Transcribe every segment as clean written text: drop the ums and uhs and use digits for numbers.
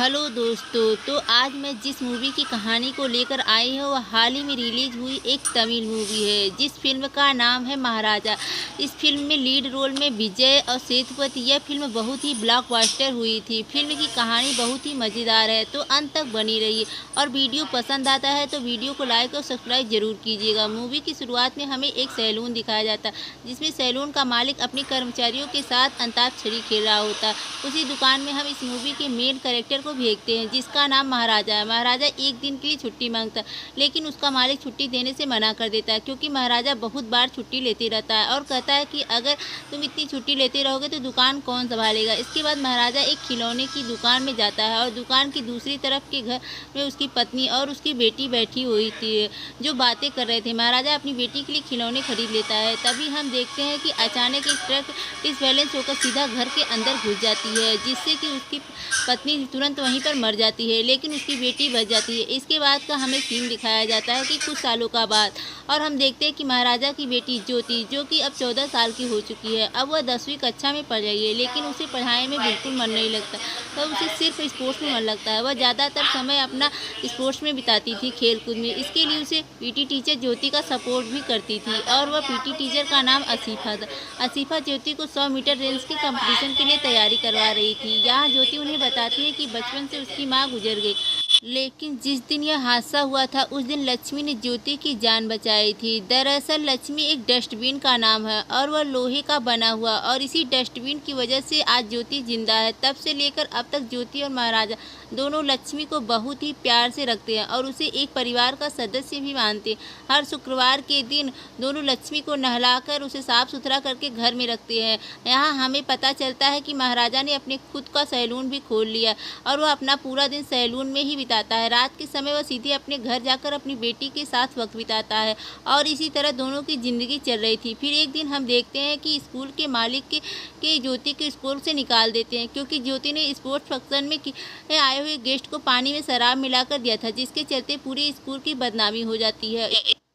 Hello दोस्तों। तो आज मैं जिस मूवी की कहानी को लेकर आई हूँ वह हाल ही में रिलीज हुई एक तमिल मूवी है जिस फिल्म का नाम है महाराजा। इस फिल्म में लीड रोल में विजय और सेतुपति। यह फिल्म बहुत ही ब्लॉकबस्टर हुई थी। फिल्म की कहानी बहुत ही मज़ेदार है तो अंत तक बनी रहिए और वीडियो पसंद आता है तो वीडियो को लाइक और सब्सक्राइब जरूर कीजिएगा। मूवी की शुरुआत में हमें एक सैलून दिखाया जाता है जिसमें सैलून का मालिक अपने कर्मचारियों के साथ अंताक्षरी खेल रहा होता है। उसी दुकान में हम इस मूवी के मेन कैरेक्टर को भेजते हैं जिसका नाम महाराजा है। महाराजा एक दिन के लिए छुट्टी मांगता है लेकिन उसका मालिक छुट्टी देने से मना कर देता है क्योंकि महाराजा बहुत बार छुट्टी लेते रहता है और कहता है कि अगर तुम इतनी छुट्टी लेते रहोगे तो दुकान कौन संभालेगा। इसके बाद महाराजा एक खिलौने की दुकान में जाता है और दुकान की दूसरी तरफ के घर में उसकी पत्नी और उसकी बेटी बैठी हुई थी जो बातें कर रहे थे। महाराजा अपनी बेटी के लिए खिलौने खरीद लेता है। तभी हम देखते हैं कि अचानक एक ट्रक डिसबैलेंस होकर सीधा घर के अंदर घुस जाती है जिससे कि उसकी पत्नी तुरंत वहीं पर मर जाती है लेकिन उसकी बेटी बच जाती है। इसके बाद का हमें सीन दिखाया जाता है कि कुछ सालों का बाद और हम देखते हैं कि महाराजा की बेटी ज्योति जो कि अब 14 साल की हो चुकी है। अब वह 10वीं कक्षा में पढ़ रही है लेकिन उसे पढ़ाई में बिल्कुल मन नहीं लगता। तो उसे सिर्फ स्पोर्ट्स में मन लगता है। वह ज़्यादातर समय अपना स्पोर्ट्स में बिताती थी, खेल कूद में। इसके लिए उसे पीटी टीचर ज्योति का सपोर्ट भी करती थी और वह पीटी टीचर का नाम असीफा था। असीफा ज्योति को 100 मीटर रेंज के कंपटीशन के लिए तैयारी करवा रही थी। यहाँ ज्योति उन्हें बताती है कि बचपन से उसकी माँ गुजर गई लेकिन जिस दिन यह हादसा हुआ था उस दिन लक्ष्मी ने ज्योति की जान बचाई थी। दरअसल लक्ष्मी एक डस्टबिन का नाम है और वह लोहे का बना हुआ और इसी डस्टबिन की वजह से आज ज्योति जिंदा है। तब से लेकर अब तक ज्योति और महाराजा दोनों लक्ष्मी को बहुत ही प्यार से रखते हैं और उसे एक परिवार का सदस्य भी मानते हैं। हर शुक्रवार के दिन दोनों लक्ष्मी को नहलाकर उसे साफ सुथरा करके घर में रखते हैं। यहाँ हमें पता चलता है कि महाराजा ने अपने खुद का सैलून भी खोल लिया और वह अपना पूरा दिन सैलून में ही बिताता है। रात के समय वह सीधे अपने घर जाकर अपनी बेटी के साथ वक्त बिताता है और इसी तरह दोनों की ज़िंदगी चल रही थी। फिर एक दिन हम देखते हैं कि स्कूल के मालिक के ज्योति के स्कूल से निकाल देते हैं क्योंकि ज्योति ने स्पोर्ट्स फंक्शन में आए हुए गेस्ट को पानी में शराब मिलाकर दिया था जिसके चलते पूरे स्कूल की बदनामी हो जाती है।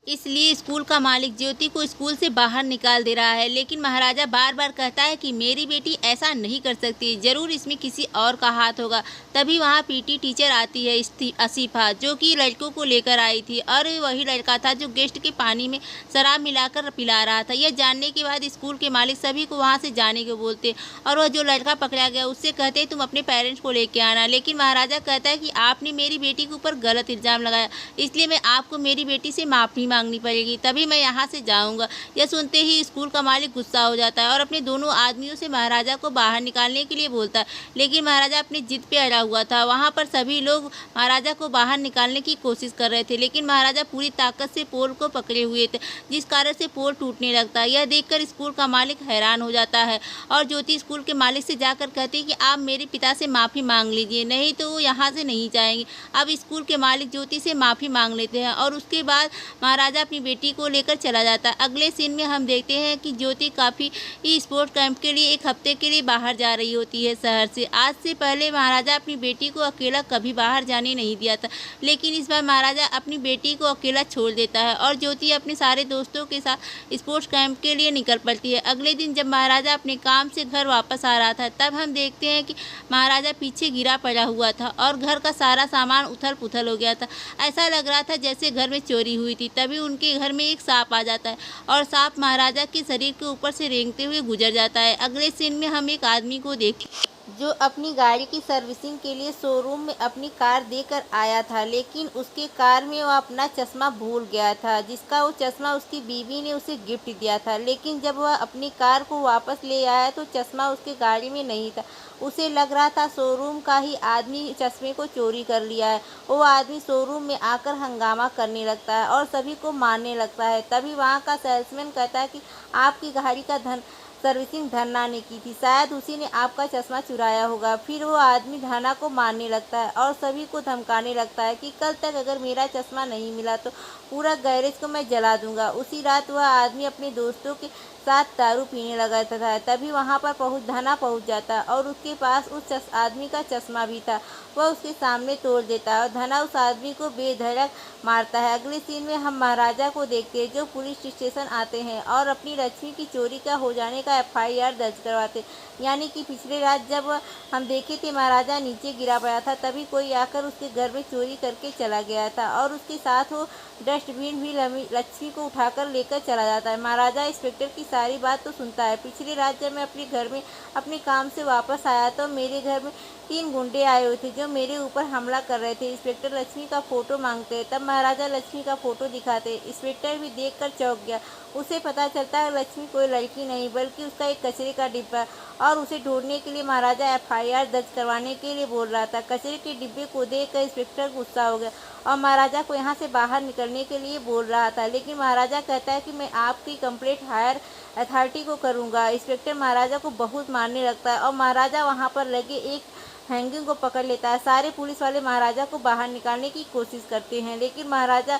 इसलिए स्कूल का मालिक ज्योति को स्कूल से बाहर निकाल दे रहा है लेकिन महाराजा बार बार कहता है कि मेरी बेटी ऐसा नहीं कर सकती, जरूर इसमें किसी और का हाथ होगा। तभी वहाँ पीटी टीचर आती है असीफा जो कि लड़कों को लेकर आई थी और वही लड़का था जो गेस्ट के पानी में शराब मिलाकर पिला रहा था। यह जानने के बाद स्कूल के मालिक सभी को वहाँ से जाने को बोलते और वह जो लड़का पकड़ा गया उससे कहते तुम अपने पेरेंट्स को लेके आना। लेकिन महाराजा कहता है कि आपने मेरी बेटी के ऊपर गलत इल्ज़ाम लगाया इसलिए मैं आपको मेरी बेटी से माफ़ी मांगनी पड़ेगी तभी मैं यहाँ से जाऊँगा। यह सुनते ही स्कूल का मालिक गुस्सा हो जाता है और अपने दोनों आदमियों से महाराजा को बाहर निकालने के लिए बोलता है लेकिन महाराजा अपनी जिद पे अड़ा हुआ था। वहाँ पर सभी लोग महाराजा को बाहर निकालने की कोशिश कर रहे थे लेकिन महाराजा पूरी ताकत से पोल को पकड़े हुए थे जिस कारण से पोल टूटने लगता है। यह देखकर स्कूल का मालिक हैरान हो जाता है और ज्योति स्कूल के मालिक से जाकर कहती है कि आप मेरे पिता से माफ़ी मांग लीजिए नहीं तो वो यहाँ से नहीं जाएंगे। अब स्कूल के मालिक ज्योति से माफ़ी मांग लेते हैं और उसके बाद महाराजा अपनी बेटी को लेकर चला जाता है। अगले सीन में हम देखते हैं कि ज्योति काफ़ी स्पोर्ट कैंप के लिए एक हफ्ते के लिए बाहर जा रही होती है शहर से। आज से पहले महाराजा अपनी बेटी को अकेला कभी बाहर जाने नहीं दिया था लेकिन इस बार महाराजा अपनी बेटी को अकेला छोड़ देता है और ज्योति अपने सारे दोस्तों के साथ स्पोर्ट्स कैंप के लिए निकल पड़ती है। अगले दिन जब महाराजा अपने काम से घर वापस आ रहा था तब हम देखते हैं कि महाराजा पीछे गिरा पड़ा हुआ था और घर का सारा सामान उथल पुथल हो गया था। ऐसा लग रहा था जैसे घर में चोरी हुई थी। तभी उनके घर में एक सांप आ जाता है और सांप महाराजा के शरीर के ऊपर से रेंगते हुए गुजर जाता है। अगले सीन में हम एक आदमी को देखते जो अपनी गाड़ी की सर्विसिंग के लिए शोरूम में अपनी कार देकर आया था लेकिन उसके कार में वह अपना चश्मा भूल गया था जिसका वो चश्मा उसकी बीवी ने उसे गिफ्ट दिया था। लेकिन जब वह अपनी कार को वापस ले आया तो चश्मा उसके गाड़ी में नहीं था। उसे लग रहा था शोरूम का ही आदमी चश्मे को चोरी कर लिया है। वो आदमी शोरूम में आकर हंगामा करने लगता है और सभी को मारने लगता है। तभी वहाँ का सेल्समैन कहता है कि आपकी गाड़ी का सर्विसिंग धन्ना ने की थी, शायद उसी ने आपका चश्मा चुराया होगा। फिर वो आदमी धन्ना को मारने लगता है और सभी को धमकाने लगता है कि कल तक अगर मेरा चश्मा नहीं मिला तो पूरा गैरेज को मैं जला दूंगा। उसी रात वह आदमी अपने दोस्तों के साथ दारू पीने लगा था। तभी वहाँ पर धना पहुँच जाता और उसके पास उस आदमी का चश्मा भी था। वह उसके सामने तोड़ देता है और धना उस आदमी को बेधड़क मारता है। अगले सीन में हम महाराजा को देखते हैं जो पुलिस स्टेशन आते हैं और अपनी लक्ष्मी की चोरी का हो जाने का FIR दर्ज करवाते। यानी कि पिछले रात जब हम देखे थे महाराजा नीचे गिरा पड़ा था, तभी कोई आकर उसके घर में चोरी करके चला गया था और उसके साथ वो डस्टबिन भी लक्ष्मी को उठाकर लेकर चला जाता है। महाराजा इंस्पेक्टर की सारी बात तो सुनता है। पिछली रात जब मैं अपने घर में अपने काम से वापस आया तो मेरे घर में 3 गुंडे आए हुए थे जो मेरे ऊपर हमला कर रहे थे। इंस्पेक्टर लक्ष्मी का फोटो मांगते तब महाराजा लक्ष्मी का फोटो दिखाते। इंस्पेक्टर भी देखकर चौंक गया। उसे पता चलता है लक्ष्मी कोई लड़की नहीं बल्कि उसका एक कचरे का डिब्बा और उसे ढूंढने के लिए महाराजा FIR दर्ज करवाने के लिए बोल रहा था। कचरे के डिब्बे को देखकर इंस्पेक्टर गुस्सा हो गया और महाराजा को यहाँ से बाहर निकलने के लिए बोल रहा था, लेकिन महाराजा कहता है कि मैं आपकी कंप्लेंट हायर अथॉरिटी को करूँगा। इंस्पेक्टर महाराजा को बहुत मारने लगता है और महाराजा वहाँ पर लगे एक हैंगिंग को पकड़ लेता है। सारे पुलिस वाले महाराजा को बाहर निकालने की कोशिश करते हैं, लेकिन महाराजा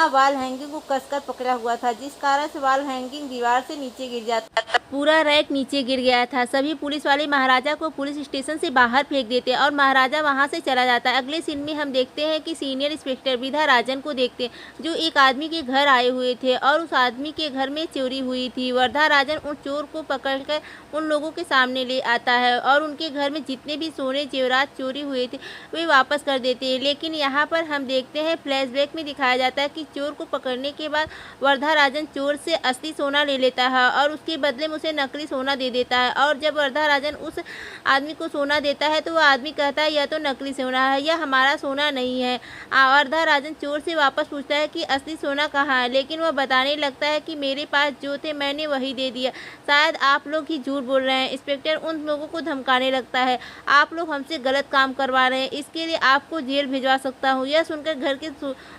वाल हैंगिंग को कसकर पकड़ा हुआ था, जिस कारण से वाल हैंगिंग दीवार से नीचे गिर जाता है। पूरा रैक नीचे गिर गया था। सभी पुलिस वाले महाराजा को पुलिस स्टेशन से बाहर फेंक देते और महाराजा वहां से चला जाता है। अगले सीन में हम देखते हैं कि सीनियर इंस्पेक्टर विधा राजन को देखते हैं जो एक आदमी के घर आए हुए थे और उस आदमी के घर में चोरी हुई थी। वर्धा राजन उन चोर को पकड़कर उन लोगों के सामने ले आता है और उनके घर में जितने भी सोने जेवरात चोरी हुए थे वे वापस कर देते हैं। लेकिन यहाँ पर हम देखते हैं फ्लैशबैक में दिखाया जाता है कि चोर को पकड़ने के बाद वर्धा राजन चोर से असली सोना ले लेता है और उसके बदले में उसे नकली सोना दे देता है। और जब वर्धा राजन उस आदमी को सोना देता है तो वह आदमी कहता है यह तो नकली सोना है, यह हमारा सोना नहीं है। वर्धा राजन चोर से वापस पूछता है कि असली सोना कहाँ है, लेकिन वह बताने लगता है कि मेरे पास जो थे मैंने वही दे दिया, शायद आप लोग ही झूठ बोल रहे हैं। इंस्पेक्टर उन लोगों को धमकाने लगता है, आप लोग हमसे गलत काम करवा रहे हैं, इसके लिए आपको जेल भिजवा सकता हूँ। यह सुनकर घर के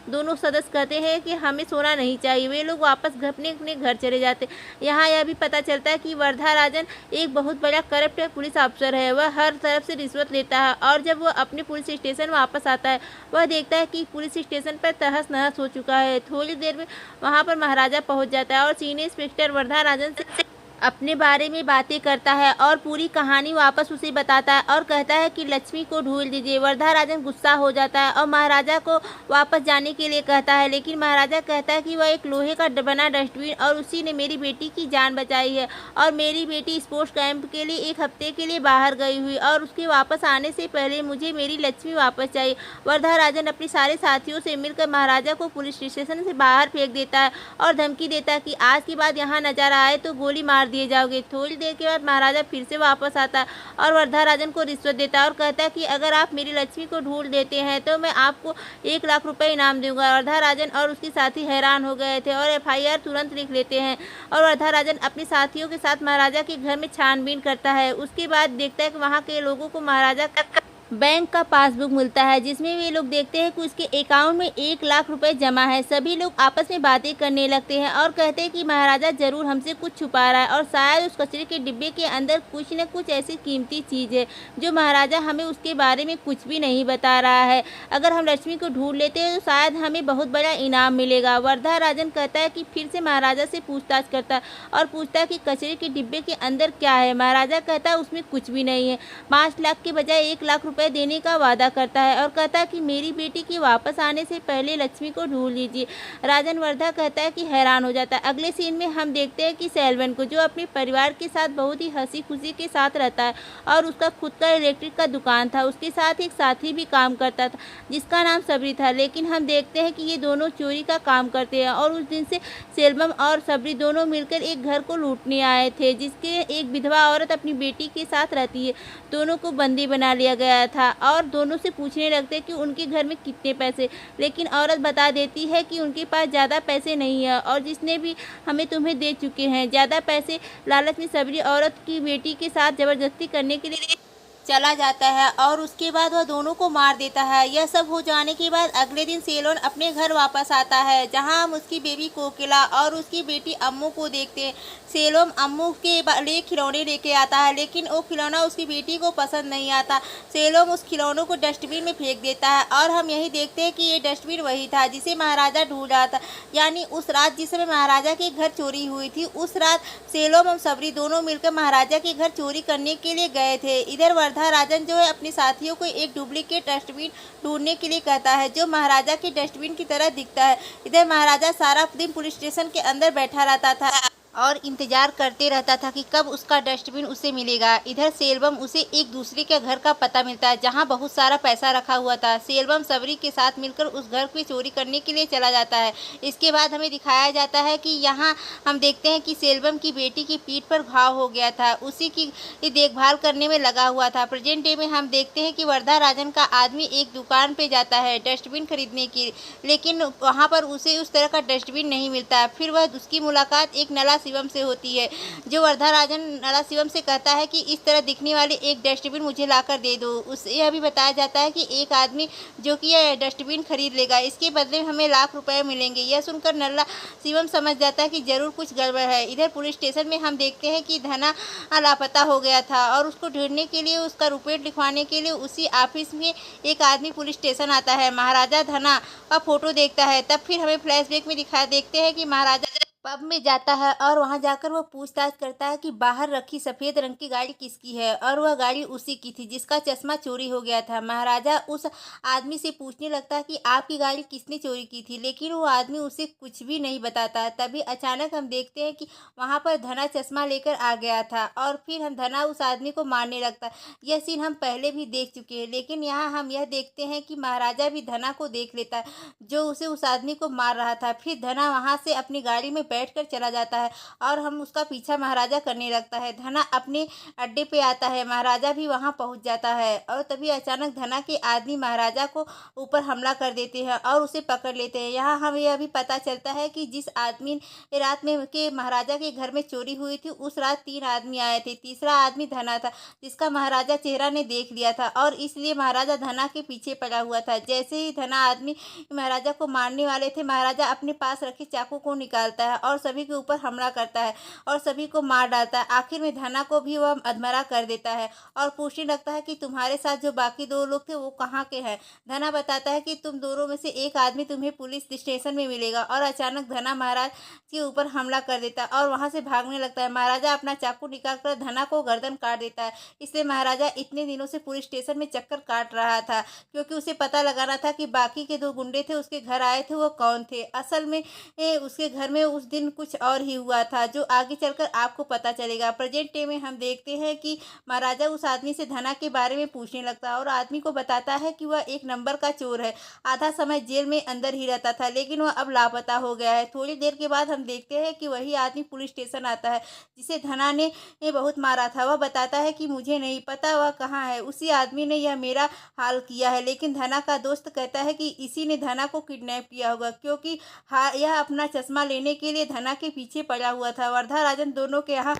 दोनों सदस्य कहते हैं कि हमें सोना नहीं चाहिए। वे लोग वापस अपने अपने घर चले जाते। यहाँ यह भी पता चलता है कि वर्धा राजन एक बहुत बड़ा करप्ट पुलिस अफसर है। वह हर तरफ से रिश्वत लेता है और जब वह अपने पुलिस स्टेशन वापस आता है वह देखता है कि पुलिस स्टेशन पर तहस नहस हो चुका है। थोड़ी देर में वहाँ पर महाराजा पहुँच जाता है और सीनियर इंस्पेक्टर वर्धा राजन से अपने बारे में बातें करता है और पूरी कहानी वापस उसे बताता है और कहता है कि लक्ष्मी को ढूंढ दीजिए। वर्धा राजन गुस्सा हो जाता है और महाराजा को वापस जाने के लिए कहता है, लेकिन महाराजा कहता है कि वह एक लोहे का बना डस्टबिन और उसी ने मेरी बेटी की जान बचाई है और मेरी बेटी स्पोर्ट्स कैंप के लिए 1 हफ्ते के लिए बाहर गई हुई और उसके वापस आने से पहले मुझे मेरी लक्ष्मी वापस चाहिए। वर्धा राजन अपने सारे साथियों से मिलकर महाराजा को पुलिस स्टेशन से बाहर फेंक देता है और धमकी देता है कि आज के बाद यहाँ नजर आए तो गोली मार दिए जाओगे। थोड़ी देर के बाद महाराजा फिर से वापस आता है और वर्धा राजन को रिश्वत देता है और कहता है कि अगर आप मेरी लक्ष्मी को ढूंढ देते हैं तो मैं आपको 1 लाख रुपए इनाम दूंगा। वर्धा राजन और उसके साथी हैरान हो गए थे और FIR तुरंत लिख लेते हैं और वर्धा राजन अपने साथियों के साथ महाराजा के घर में छानबीन करता है। उसके बाद देखता है कि वहाँ के लोगों को महाराजा बैंक का पासबुक मिलता है जिसमें वे लोग देखते हैं कि उसके अकाउंट में 1 लाख रुपए जमा है। सभी लोग आपस में बातें करने लगते हैं और कहते हैं कि महाराजा जरूर हमसे कुछ छुपा रहा है और शायद उस कचरे के डिब्बे के अंदर कुछ न कुछ ऐसी कीमती चीज़ है जो महाराजा हमें उसके बारे में कुछ भी नहीं बता रहा है। अगर हम लक्ष्मी को ढूंढ लेते हैं तो शायद हमें बहुत बड़ा इनाम मिलेगा। वर्धा राजन कहता है कि फिर से महाराजा से पूछताछ करता है और पूछता है कि कचरे के डिब्बे के अंदर क्या है। महाराजा कहता है उसमें कुछ भी नहीं है। 5 लाख के बजाय 1 लाख रुपए देने का वादा करता है और कहता है कि मेरी बेटी के वापस आने से पहले लक्ष्मी को ढूंढ लीजिए। राजन वर्धा कहता है कि हैरान हो जाता है। अगले सीन में हम देखते हैं कि सेल्वन को जो अपने परिवार के साथ बहुत ही हंसी खुशी के साथ रहता है और उसका खुद का इलेक्ट्रिक का दुकान था। उसके साथ एक साथी भी काम करता था जिसका नाम सबरी था, लेकिन हम देखते हैं कि ये दोनों चोरी का काम करते हैं और उस दिन से सेल्वम और सबरी दोनों मिलकर एक घर को लूटने आए थे जिसके एक विधवा औरत अपनी बेटी के साथ रहती है। दोनों को बंदी बना लिया गया था और दोनों से पूछने लगते कि उनके घर में कितने पैसे, लेकिन औरत बता देती है कि उनके पास ज़्यादा पैसे नहीं है और जिसने भी हमें तुम्हें दे चुके हैं ज़्यादा पैसे। लालच में सबरी औरत की बेटी के साथ ज़बरदस्ती करने के लिए चला जाता है और उसके बाद वह दोनों को मार देता है। यह सब हो जाने के बाद अगले दिन सेलोन अपने घर वापस आता है, जहां हम उसकी बेबी कोकिला और उसकी बेटी अम्मू को देखते हैं। सेलोम अम्मू के लिए खिलौने लेके आता है, लेकिन वो खिलौना उसकी बेटी को पसंद नहीं आता। सेलोम उस खिलौनों को डस्टबिन में फेंक देता है और हम यही देखते हैं कि ये डस्टबिन वही था जिसे महाराजा ढूंढ रहा था। यानी उस रात जिस समय महाराजा के घर चोरी हुई थी, उस रात सेलोम और सबरी दोनों मिलकर महाराजा के घर चोरी करने के लिए गए थे। इधर वर्धा राजन जो है अपने साथियों को एक डुप्लीकेट डस्टबिन ढूंढने के लिए कहता है, जो महाराजा के डस्टबिन की तरह दिखता है। इधर महाराजा सारा दिन पुलिस स्टेशन के अंदर बैठा रहता था और इंतजार करते रहता था कि कब उसका डस्टबिन उसे मिलेगा। इधर सेल्वम उसे एक दूसरे के घर का पता मिलता है, जहां बहुत सारा पैसा रखा हुआ था। सेल्वम सबरी के साथ मिलकर उस घर की चोरी करने के लिए चला जाता है। इसके बाद हमें दिखाया जाता है कि यहाँ हम देखते हैं कि सेल्वम की बेटी की पीठ पर घाव हो गया था, उसी की देखभाल करने में लगा हुआ था। प्रेजेंट डे में हम देखते हैं कि वर्धा राजन का आदमी एक दुकान पे जाता है डस्टबिन खरीदने की, लेकिन वहाँ पर उसे उस तरह का डस्टबिन नहीं मिलता। फिर वह उसकी मुलाकात एक नला शिवम से होती है, जो वर्धा राजन नला शिवम से कहता है कि इस तरह दिखने वाले एक डस्टबिन मुझे लाकर दे दो। उसे यह भी बताया जाता है कि एक आदमी जो कि यह डस्टबिन खरीद लेगा, इसके बदले में हमें लाख रुपए मिलेंगे। यह सुनकर नला शिवम समझ जाता है कि जरूर कुछ गड़बड़ है। इधर पुलिस स्टेशन में हम देखते हैं कि धना लापता हो गया था और उसको ढूंढने के लिए, उसका रिपोर्ट लिखवाने के लिए उसी ऑफिस में एक आदमी पुलिस स्टेशन आता है। महाराजा धना का फोटो देखता है। तब फिर हमें फ्लैशबैक में देखते हैं कि महाराजा पब में जाता है और वहां जाकर वह पूछताछ करता है कि बाहर रखी सफ़ेद रंग की गाड़ी किसकी है, और वह गाड़ी उसी की थी जिसका चश्मा चोरी हो गया था। महाराजा उस आदमी से पूछने लगता है कि आपकी गाड़ी किसने चोरी की थी, लेकिन वो आदमी उसे कुछ भी नहीं बताता। तभी अचानक हम देखते हैं कि वहां पर धना चश्मा लेकर आ गया था और फिर हम धना उस आदमी को मारने लगता है। यह सीन हम पहले भी देख चुके हैं, लेकिन यहाँ हम यह देखते हैं कि महाराजा भी धना को देख लेता है जो उसे उस आदमी को मार रहा था। फिर धना वहां से अपनी गाड़ी में बैठकर चला जाता है और हम उसका पीछा महाराजा करने लगता है। धना अपने अड्डे पे आता है, महाराजा भी वहां पहुंच जाता है और तभी अचानक धना के आदमी महाराजा को ऊपर हमला कर देते हैं और उसे पकड़ लेते हैं। यहाँ हमें यह भी पता चलता है कि जिस आदमी रात में के महाराजा के घर में चोरी हुई थी, उस रात 3 आदमी आए थे। तीसरा आदमी धना था, जिसका महाराजा चेहरा ने देख लिया था और इसलिए महाराजा धना के पीछे पड़ा हुआ था। जैसे ही धना आदमी महाराजा को मारने वाले थे, महाराजा अपने पास रखे चाकू को निकालता है और सभी के ऊपर हमला करता है और सभी को मार डालता है। आखिर में धना को भी वह अधमरा कर देता है और पूछने लगता है कि तुम्हारे साथ जो बाकी 2 लोग थे वो कहाँ के हैं। धना बताता है कि तुम दोनों में से एक आदमी तुम्हें पुलिस स्टेशन में मिलेगा, और अचानक धना महाराज के ऊपर हमला कर देता है और वहां से भागने लगता है। महाराजा अपना चाकू निकालकर धना को गर्दन काट देता है। इसलिए महाराजा इतने दिनों से पुलिस स्टेशन में चक्कर काट रहा था, क्योंकि उसे पता लगाना था कि बाकी के 2 गुंडे थे उसके घर आए थे वो कौन थे। असल में उसके घर में उस दिन कुछ और ही हुआ था, जो आगे चलकर आपको पता चलेगा। प्रेजेंट डे में हम देखते हैं कि महाराजा उस आदमी से धना के बारे में पूछने लगता है और आदमी को बताता है कि वह 1 नंबर का चोर है, आधा समय जेल में अंदर ही रहता था, लेकिन वह अब लापता हो गया है। थोड़ी देर के बाद हम देखते हैं कि वही आदमी पुलिस स्टेशन आता है जिसे धना ने बहुत मारा था। वह बताता है कि मुझे नहीं पता वह कहाँ है, उसी आदमी ने यह मेरा हाल किया है। लेकिन धना का दोस्त कहता है कि इसी ने धना को किडनैप किया होगा, क्योंकि यह अपना चश्मा लेने के लिए धना के पीछे पड़ा हुआ था। वर्धा राजन दोनों के यहाँ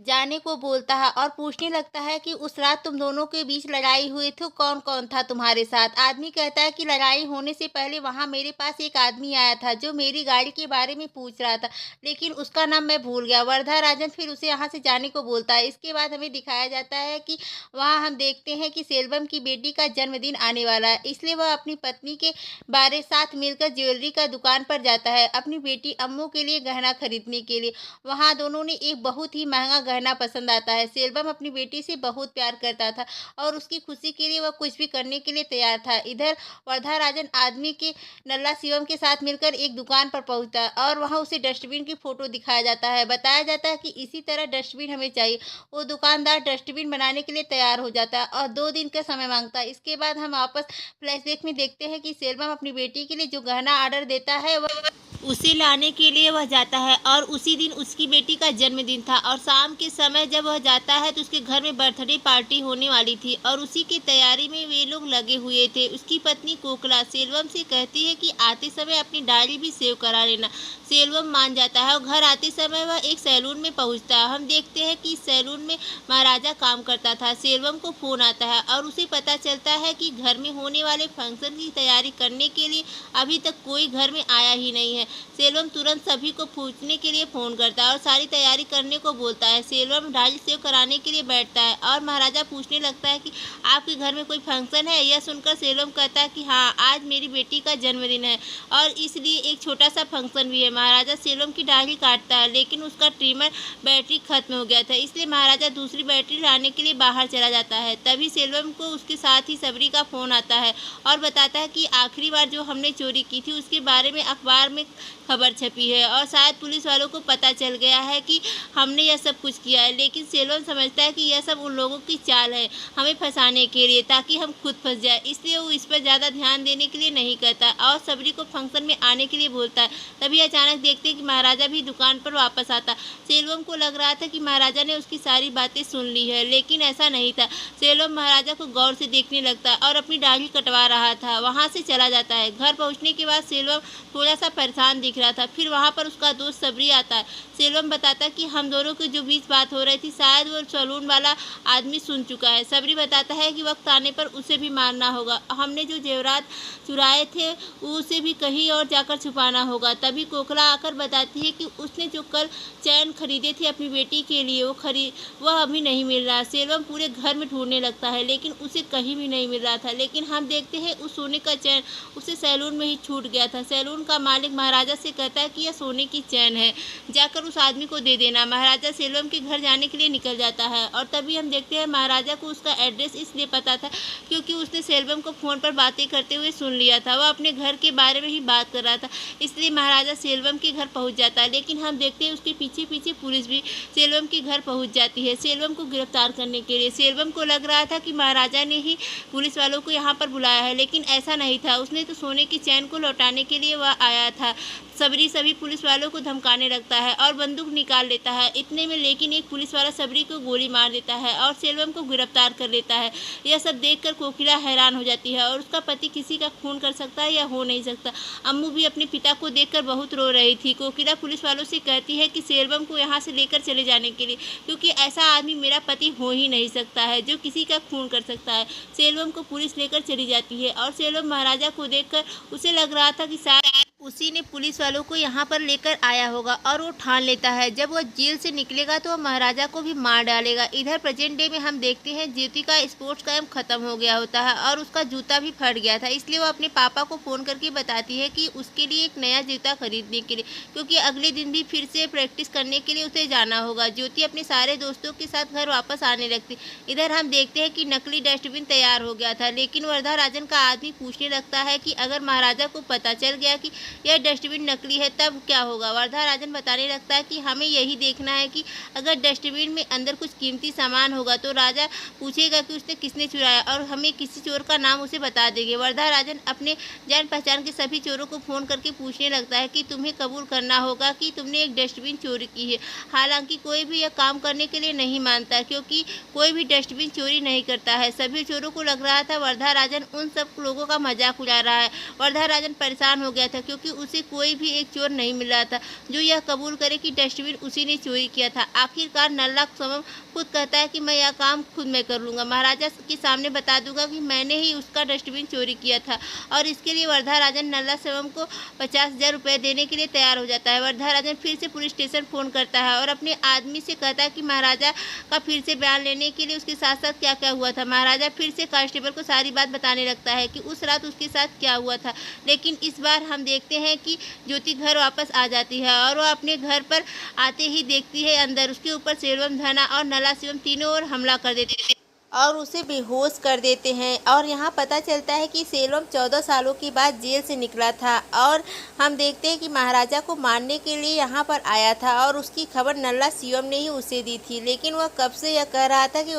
जाने को बोलता है और पूछने लगता है कि उस रात तुम दोनों के बीच लड़ाई हुई थी, कौन कौन था तुम्हारे साथ। आदमी कहता है कि लड़ाई होने से पहले वहां मेरे पास एक आदमी आया था जो मेरी गाड़ी के बारे में पूछ रहा था, लेकिन उसका नाम मैं भूल गया। वर्धा राजन फिर उसे यहाँ से जाने को बोलता है। इसके बाद हमें दिखाया जाता है कि वहाँ हम देखते हैं कि सेल्वम की बेटी का जन्मदिन आने वाला है, इसलिए वह अपनी पत्नी के बारे साथ मिलकर ज्वेलरी का दुकान पर जाता है अपनी बेटी अम्मू के लिए गहना खरीदने के लिए। वहाँ दोनों ने एक बहुत ही महंगा गहना पसंद आता है। सेल्वम अपनी बेटी से बहुत प्यार करता था और उसकी खुशी के लिए वह कुछ भी करने के लिए तैयार था। इधर वर्धा राजन आदमी के नल्ला शिवम के साथ मिलकर एक दुकान पर पहुंचता है और वहां उसे डस्टबिन की फोटो दिखाया जाता है। बताया जाता है कि इसी तरह डस्टबिन हमें चाहिए। वो दुकानदार डस्टबिन बनाने के लिए तैयार हो जाता है और 2 दिन का समय मांगता है। इसके बाद हम वापस फ्लैशबैक में देखते हैं कि सेल्वम अपनी बेटी के लिए जो गहना ऑर्डर देता है वह उसे लाने के लिए वह जाता है और उसी दिन उसकी बेटी का जन्मदिन था और शाम के समय जब वह जाता है तो उसके घर में बर्थडे पार्टी होने वाली थी और उसी की तैयारी में वे लोग लगे हुए थे। उसकी पत्नी कोकिला सेल्वम से कहती है कि आते समय अपनी डायरी भी सेव करा लेना। सेल्वम मान जाता है और घर आते समय वह एक सैलून में पहुंचता है। हम देखते हैं कि इस सैलून में महाराजा काम करता था। सेल्वम को फोन आता है और उसे पता चलता है कि घर में होने वाले फंक्शन की तैयारी करने के लिए अभी तक कोई घर में आया ही नहीं है। सेल्वम तुरंत सभी को पूछने के लिए फ़ोन करता है और सारी तैयारी करने को बोलता है। सेल्वम डायरी सेव कराने के लिए बैठता है और महाराजा पूछने लगता है कि आपके घर में कोई फंक्शन है। यह सुनकर सेल्वम कहता है कि हाँ, आज मेरी बेटी का जन्मदिन है और इसलिए एक छोटा सा फंक्शन भी है। महाराजा सेल्वम की डायरी काटता है लेकिन उसका ट्रिमर बैटरी खत्म हो गया था, इसलिए महाराजा दूसरी बैटरी लाने के लिए बाहर चला जाता है। तभी सेल्वम को उसके साथ ही सबरी का फ़ोन आता है और बताता है कि आखिरी बार जो हमने चोरी की थी उसके बारे में अखबार में खबर छपी है और शायद पुलिस वालों को पता चल गया है कि हमने यह सब कुछ किया है। लेकिन सेल्वम समझता है कि यह सब उन लोगों की चाल है हमें फंसाने के लिए, ताकि हम खुद फंस जाए, इसलिए वो इस पर ज़्यादा ध्यान देने के लिए नहीं करता और सबरी को फंक्शन में आने के लिए बोलता है। तभी अचानक देखते हैं कि महाराजा भी दुकान पर वापस आता। सेल्वम को लग रहा था कि महाराजा ने उसकी सारी बातें सुन ली है, लेकिन ऐसा नहीं था। सेल्वम महाराजा को गौर से देखने लगता है और अपनी दाढ़ी कटवा रहा था। वहाँ से चला जाता है। घर पहुँचने के बाद सेल्वम थोड़ा सा परेशान दिख रहा था। फिर वहाँ पर उसका दोस्त सबरी आता है। सेल्वम बताता है कि हम दोनों के जो बीच बात हो रही थी शायद वो सैलून वाला आदमी सुन चुका है। सबरी बताता है कि वक्त आने पर उसे भी मारना होगा। हमने जो जेवरात चुराए थे उसे भी कहीं और जाकर छुपाना होगा। तभी कोकिला आकर बताती है कि उसने जो कल चैन खरीदे थे अपनी बेटी के लिए वह अभी नहीं मिल रहा। सेल्वम पूरे घर में ढूंढने लगता है लेकिन उसे कहीं भी नहीं मिल रहा था। लेकिन हम देखते हैं उस सोने का चैन उसे सैलून में ही छूट गया था। सैलून का मालिक महाराजा से कहता है कि यह सोने की चैन है, जाकर उस आदमी को दे देना। महाराजा सेल्वम के घर जाने के लिए निकल जाता है और तभी हम देखते हैं महाराजा को उसका एड्रेस इसलिए पता था क्योंकि उसने सेल्वम को फ़ोन पर बातें करते हुए सुन लिया था। वह अपने घर के बारे में ही बात कर रहा था, इसलिए महाराजा सेल्वम के घर पहुंच जाता है। लेकिन हम देखते हैं उसके पीछे पीछे पुलिस भी सेल्वम के घर पहुंच जाती है सेल्वम को गिरफ्तार करने के लिए। सेल्वम को लग रहा था कि महाराजा ने ही पुलिस वालों को यहाँ पर बुलाया है, लेकिन ऐसा नहीं था। उसने तो सोने की चैन को लौटाने के लिए वह आया था। सबरी सभी पुलिस वालों को धमकाने लगता है और बंदूक निकाल लेता है। इतने में लेकिन एक पुलिस वाला सबरी को गोली मार देता है और सेल्वम को गिरफ्तार कर लेता है। यह सब देखकर कोकिला हैरान हो जाती है और उसका पति किसी का खून कर सकता है या हो नहीं सकता। अम्मू भी अपने पिता को देखकर बहुत रो रही थी। कोकिला पुलिस वालों से कहती है कि सेल्वम को यहाँ से लेकर चले जाने के लिए, क्योंकि ऐसा आदमी मेरा पति हो ही नहीं सकता है जो किसी का खून कर सकता है। सेल्वम को पुलिस लेकर चली जाती है और सेल्वम महाराजा को देखकर उसे लग रहा था कि शायद उसी ने पुलिस वालों को यहाँ पर लेकर आया होगा और वो ठान लेता है जब वो जेल से निकलेगा तो वह महाराजा को भी मार डालेगा। इधर प्रेजेंट डे में हम देखते हैं ज्योति का स्पोर्ट्स कैंप खत्म हो गया होता है और उसका जूता भी फट गया था, इसलिए वो अपने पापा को फ़ोन करके बताती है कि उसके लिए एक नया जूता खरीदने के लिए, क्योंकि अगले दिन भी फिर से प्रैक्टिस करने के लिए उसे जाना होगा। ज्योति अपने सारे दोस्तों के साथ घर वापस आने लगती। इधर हम देखते हैं कि नकली डस्टबिन तैयार हो गया था, लेकिन वर्धा राजन का आदमी पूछने लगता है कि अगर महाराजा को पता चल गया कि यह डस्टबिन नकली है तब क्या होगा। वर्धा राजन बताने लगता है कि हमें यही देखना है कि अगर डस्टबिन में अंदर कुछ कीमती सामान होगा तो राजा पूछेगा कि उसने किसने चुराया और हमें किसी चोर का नाम उसे बता देंगे। वर्धा राजन अपने जान पहचान के सभी चोरों को फ़ोन करके पूछने लगता है कि तुम्हें कबूल करना होगा कि तुमने एक डस्टबिन चोरी की है। हालांकि कोई भी यह काम करने के लिए नहीं मानता, क्योंकि कोई भी डस्टबिन चोरी नहीं करता है। सभी चोरों को लग रहा था वर्धा राजन उन सब लोगों का मजाक उड़ा रहा है। वर्धा राजन परेशान हो गया था क्योंकि उसे कोई भी एक चोर नहीं मिल रहा था जो यह कबूल करे कि डस्टबिन उसी ने चोरी किया था। आखिरकार नल्ला समम खुद कहता है कि मैं यह काम खुद मैं कर लूँगा, महाराजा के सामने बता दूंगा कि मैंने ही उसका डस्टबिन चोरी किया था और इसके लिए वर्धा राजन नल्ला समम को 50,000 रुपये देने के लिए तैयार हो जाता है। वर्धा राजन फिर से पुलिस स्टेशन फ़ोन करता है और अपने आदमी से कहता है कि महाराजा का फिर से बयान लेने के लिए उसके साथ साथ क्या क्या हुआ था। महाराजा फिर से कांस्टेबल को सारी बात बताने लगता है कि उस रात उसके साथ क्या हुआ था। लेकिन इस बार हम देखते हैं कि ज्योति घर वापस आ जाती है और वह अपने घर पर आते ही देखती है अंदर उसके ऊपर सेल्वम, धना और नला शिवम तीनों ओर हमला कर देते हैं। और उसे बेहोश कर देते हैं। और यहाँ पता चलता है कि सेलोम 14 सालों के बाद जेल से निकला था और हम देखते हैं कि महाराजा को मारने के लिए यहाँ पर आया था और उसकी खबर नल्ला शिवम ने ही उसे दी थी। लेकिन वह कब से यह कह रहा था कि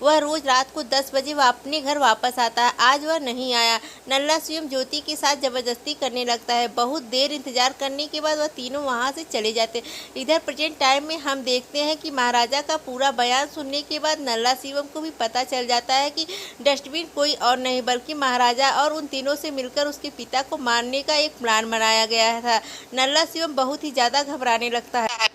वह रोज़ रात को 10 बजे अपने घर वापस आता है। आज वह नहीं आया। नल्ला शिवम ज्योति के साथ ज़बरदस्ती करने लगता है। बहुत देर इंतजार करने के बाद वह तीनों वहाँ से चले जाते हैं। इधर प्रेजेंट टाइम में हम देखते हैं कि महाराजा का पूरा बयान सुनने के बाद नल्ला शिवम को भी पता चल जाता है कि डस्टबिन कोई और नहीं बल्कि महाराजा और उन तीनों से मिलकर उसके पिता को मारने का एक प्लान बनाया गया था। नल्ला शिवम बहुत ही ज़्यादा घबराने लगता है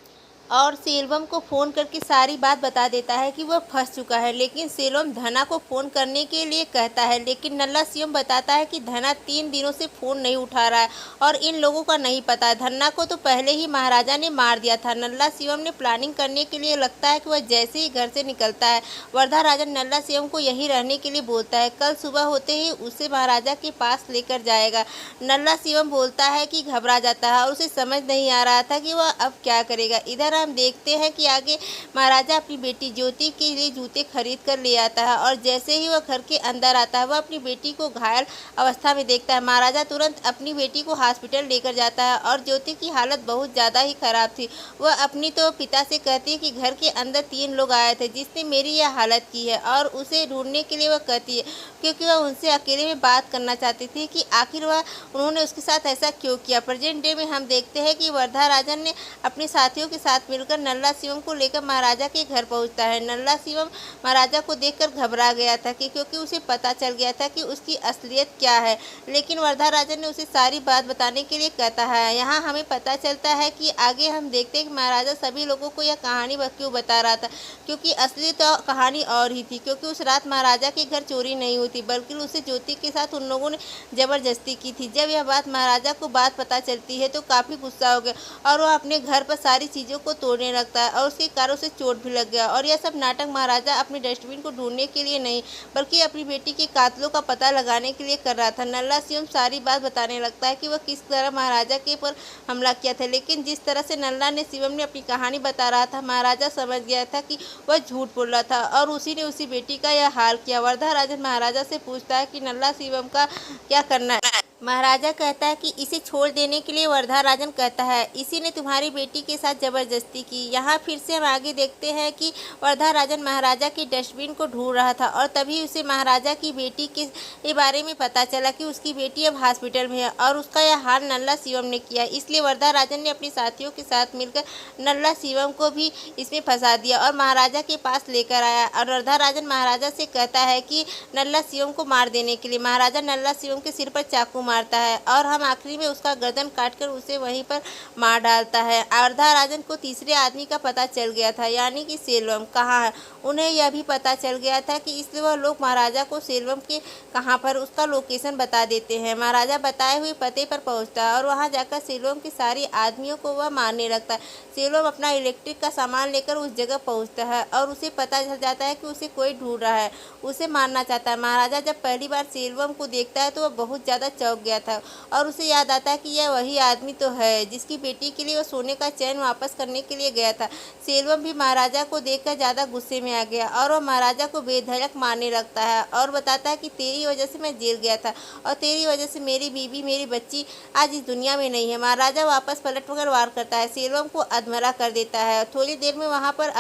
और सेल्वम को फ़ोन करके सारी बात बता देता है कि वह फंस चुका है। लेकिन सेल्वम धना को फ़ोन करने के लिए कहता है, लेकिन नल्ला शिवम बताता है कि धना 3 दिनों से फ़ोन नहीं उठा रहा है और इन लोगों का नहीं पता। धना को तो पहले ही महाराजा ने मार दिया था। नल्ला शिवम ने प्लानिंग करने के लिए लगता है कि वह जैसे ही घर से निकलता है वर्धा राजन नल्ला शिवम को यहीं रहने के लिए बोलता है। कल सुबह होते ही उसे महाराजा के पास लेकर जाएगा। नल्ला शिवम बोलता है कि घबरा जाता है और उसे समझ नहीं आ रहा था कि वह अब क्या करेगा। इधर हम देखते हैं कि आगे महाराजा अपनी बेटी ज्योति के लिए जूते खरीद कर ले आता है और जैसे ही वह घर के अंदर आता है वह अपनी बेटी को घायल अवस्था में देखता है। महाराजा तुरंत अपनी बेटी को हॉस्पिटल लेकर जाता है और ज्योति की हालत बहुत ज़्यादा ही खराब थी। वह अपनी तो पिता से कहती है कि घर के अंदर 3 लोग आए थे जिसने मेरी यह हालत की है और उसे ढूंढने के लिए वह कहती है क्योंकि वह उनसे अकेले में बात करना चाहती थी कि आखिर उन्होंने उसके साथ ऐसा क्यों किया। प्रेजेंट डे में हम देखते हैं कि वर्धा राजन ने अपने साथियों के साथ मिलकर नल्ला शिवम को लेकर महाराजा के घर पहुंचता है। नल्ला शिवम महाराजा को देखकर घबरा गया था क्योंकि उसे पता चल गया था कि उसकी असलियत क्या है। लेकिन वर्धा राजन ने उसे सारी बात बताने के लिए कहता है। यहाँ हमें पता चलता है कि आगे हम देखते हैं कि महाराजा सभी लोगों को यह कहानी क्यों बता रहा था क्योंकि असली तो कहानी और ही थी। क्योंकि उस रात महाराजा के घर चोरी नहीं हुई थी बल्कि उसे ज्योति के साथ उन लोगों ने ज़बरदस्ती की थी। जब यह बात महाराजा को पता चलती है तो काफ़ी गुस्सा हो गया और वह अपने घर पर सारी चीज़ों को तोड़ने लगता है और उसके कारण उसे चोट भी लग गया। और यह सब नाटक महाराजा अपने डस्टबिन को ढूंढने के लिए नहीं बल्कि अपनी बेटी के कातलों का पता लगाने के लिए कर रहा था। नल्ला शिवम सारी बात बताने लगता है कि वह किस तरह महाराजा के पर हमला किया था। लेकिन जिस तरह से नल्ला ने शिवम ने अपनी कहानी बता रहा था महाराजा समझ गया था कि वह झूठ बोल रहा था और उसी ने उसी बेटी का यह हाल किया। वर्धा राजन महाराजा से पूछता है कि नल्ला शिवम का क्या करना है। महाराजा कहता है कि इसे छोड़ देने के लिए वर्धा राजन कहता है इसी ने तुम्हारी बेटी के साथ ज़बरदस्ती की। यहाँ फिर से हम आगे देखते हैं कि वर्धा राजन महाराजा के डस्टबिन को ढूंढ रहा था और तभी उसे महाराजा की बेटी के बारे में पता चला कि उसकी बेटी अब हॉस्पिटल में है और उसका यह हाल नल्ला शिवम ने किया। इसलिए वर्धा राजन ने अपने साथियों के साथ मिलकर नल्ला शिवम को भी इसमें फंसा दिया और महाराजा के पास लेकर आया। और वर्धा राजन महाराजा से कहता है कि नल्ला शिवम को मार देने के लिए। महाराजा नल्ला शिवम के सिर पर चाकू मारता है और हम आखिरी में उसका गर्दन काटकर उसे वहीं पर मार डालता है। वर्धा राजन को तीसरे आदमी का पता चल गया था यानी कि सेल्वम कहाँ है। उन्हें यह भी पता चल गया था कि इसलिए वह लोग महाराजा को सेल्वम के कहाँ पर उसका लोकेशन बता देते हैं। महाराजा बताए हुए पते पर पहुँचता है और वहाँ जाकर सेल्वम के सारे आदमियों को वह मारने लगता है। सेल्वम अपना इलेक्ट्रिक का सामान लेकर उस जगह पहुँचता है और उसे पता चल जाता है कि उसे कोई ढूंढ रहा है, उसे मारना चाहता है। महाराजा जब पहली बार सेल्वम को देखता है तो वह बहुत ज़्यादा चौंक गया था और उसे याद आता है कि यह वही आदमी तो है जिसकी बेटी के लिए वह सोने का चैन वापस करने के लिए गया था। सेल्वम भी महाराजा को देखकर ज़्यादा गुस्से में आ गया और वह महाराजा को बेधड़क मारने लगता है और बताता है कि तेरी वजह से मैं जेल गया था और तेरी वजह से मेरी बीवी मेरी बच्ची आज इस दुनिया में नहीं है। महाराजा वापस पलट कर वार करता है, सेल्वम को अधमरा कर देता है। थोड़ी देर में वहाँ पर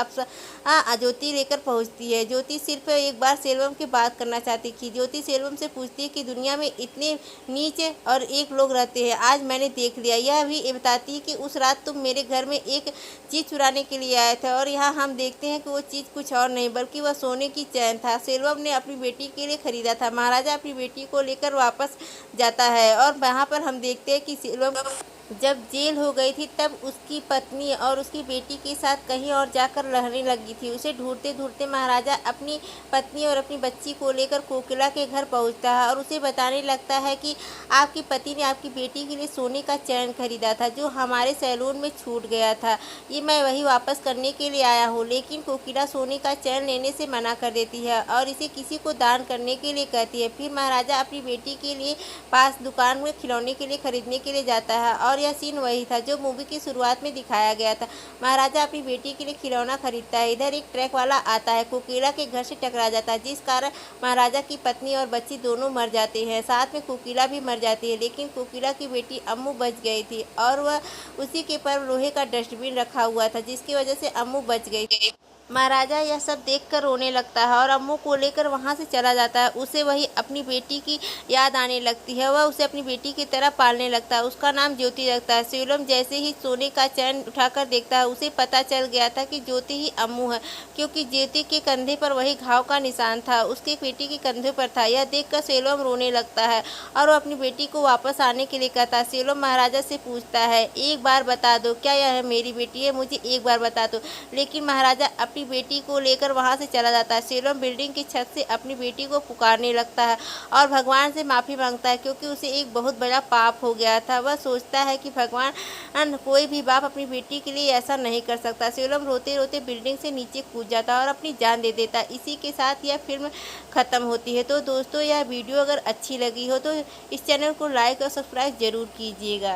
ज्योति लेकर पहुँचती है। ज्योति सिर्फ एक बार सेल्वम की बात करना चाहती थी। ज्योति सेल्वम से पूछती है कि दुनिया में इतने नीचे और एक लोग रहते हैं, आज मैंने देख लिया। यह भी बताती है कि उस रात तुम मेरे घर में एक चीज़ चुराने के लिए आए थे और यहाँ हम देखते हैं कि वो चीज़ कुछ और नहीं बल्कि वह सोने की चैन था। सेल्वम ने अपनी बेटी के लिए खरीदा था। महाराजा अपनी बेटी को लेकर वापस जाता है और वहाँ पर हम देखते हैं कि सेल्वम जब जेल हो गई थी तब उसकी पत्नी और उसकी बेटी के साथ कहीं और जाकर रहने लगी थी। उसे ढूंढते ढूंढते महाराजा अपनी पत्नी और अपनी बच्ची को लेकर कोकिला के घर पहुंचता है और उसे बताने लगता है कि आपकी पति ने आपकी बेटी के लिए सोने का चैन खरीदा था जो हमारे सैलून में छूट गया था, ये मैं वही वापस करने के लिए आया हूँ। लेकिन कोकिला सोने का चैन लेने से मना कर देती है और इसे किसी को दान करने के लिए कहती है। फिर महाराजा अपनी बेटी के लिए पास दुकान में खिलौने के लिए खरीदने के लिए जाता है और और यह सीन वही था जो मूवी की शुरुआत में दिखाया गया था। महाराजा अपनी बेटी के लिए खिलौना खरीदता है। इधर एक ट्रक वाला आता है, कोकिला के घर से टकरा जाता है, जिस कारण महाराजा की पत्नी और बच्ची दोनों मर जाते हैं। साथ में कोकिला भी मर जाती है, लेकिन कोकिला की बेटी अम्मू बच गई थी और वह उसी के पर लोहे का डस्टबिन रखा हुआ था, जिसकी वजह से अम्मू बच गई। महाराजा यह सब देखकर रोने लगता है और अम्मू को लेकर वहाँ से चला जाता है। उसे वही अपनी बेटी की याद आने लगती है। वह उसे अपनी बेटी की तरह पालने लगता है। उसका नाम ज्योति रखता है। सेलोम जैसे ही सोने का चैन उठाकर देखता है, उसे पता चल गया था कि ज्योति ही अम्मू है, क्योंकि ज्योति के कंधे पर वही घाव का निशान था, उसके बेटी के कंधे पर था। यह देखकर सेलोम रोने लगता है और वह अपनी बेटी को वापस आने के लिए कहता है। सेलोम महाराजा से पूछता है, एक बार बता दो, क्या यह मेरी बेटी है? मुझे एक बार बता दो। लेकिन महाराजा अपनी बेटी को लेकर वहां से चला जाता है। सेलोम बिल्डिंग की छत से अपनी बेटी को पुकारने लगता है और भगवान से माफ़ी मांगता है, क्योंकि उसे एक बहुत बड़ा पाप हो गया था। वह सोचता है कि भगवान, कोई भी बाप अपनी बेटी के लिए ऐसा नहीं कर सकता। सेलोम रोते रोते बिल्डिंग से नीचे कूद जाता है और अपनी जान दे देता है। इसी के साथ यह फिल्म ख़त्म होती है। तो दोस्तों, यह वीडियो अगर अच्छी लगी हो तो इस चैनल को लाइक और सब्सक्राइब जरूर कीजिएगा।